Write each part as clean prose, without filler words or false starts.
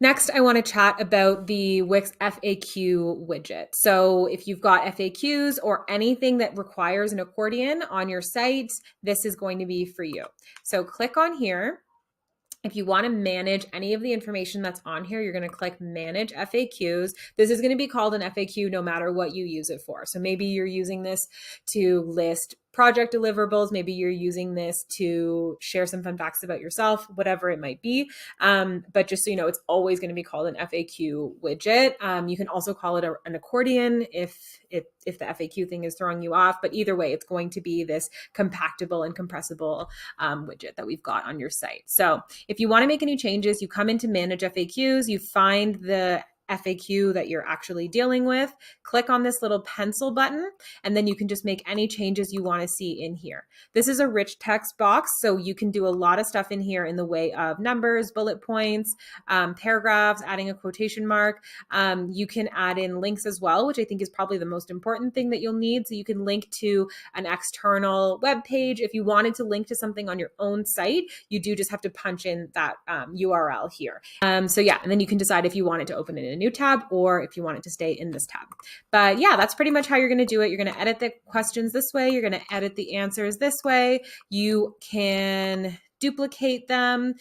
Next, I want to chat about the Wix FAQ widget. So if you've got FAQs or anything that requires an accordion on your site, this is going to be for you. So click on here. If you want to manage any of the information that's on here, you're going to click Manage FAQs. This is going to be called an FAQ no matter what you use it for. So maybe you're using this to list project deliverables. Maybe you're using this to share some fun facts about yourself, whatever it might be. But just so you know, it's always going to be called an FAQ widget. You can also call it an accordion if the FAQ thing is throwing you off. But either way, it's going to be this compactable and compressible widget that we've got on your site. So if you want to make any changes, you come into Manage FAQs, you find the FAQ that you're actually dealing with, click on this little pencil button, and then you can just make any changes you want to see in here. This is a rich text box, so you can do a lot of stuff in here in the way of numbers, bullet points, paragraphs, adding a quotation mark. You can add in links as well, which I think is probably the most important thing that you'll need. So you can link to an external web page. If you wanted to link to something on your own site, you do just have to punch in that URL here. So yeah, and then you can decide if you want it to open in a new tab or if you want it to stay in this tab. But yeah, that's pretty much how you're going to do it. You're going to edit the questions this way. You're going to edit the answers this way. You can duplicate them.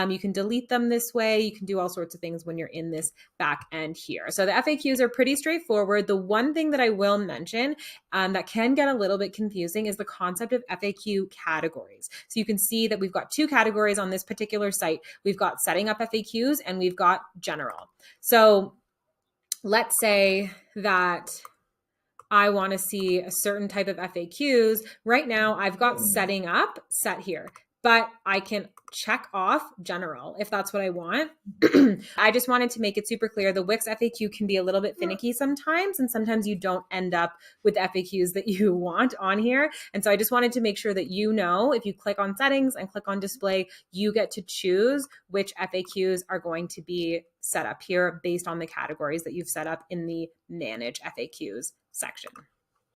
You can delete them this way. You can do all sorts of things when you're in this back end here. So the FAQs are pretty straightforward. The one thing that I will mention that can get a little bit confusing is the concept of FAQ categories. So you can see that we've got two categories on this particular site. We've got setting up FAQs and we've got general. So let's say that I want to see a certain type of FAQs. Right now, I've got setting up set here, but I can check off general if that's what I want. I just wanted to make it super clear. The Wix FAQ can be a little bit finicky sometimes, and sometimes you don't end up with FAQs that you want on here. And so I just wanted to make sure that you know, if you click on settings and click on display, you get to choose which FAQs are going to be set up here based on the categories that you've set up in the manage FAQs section.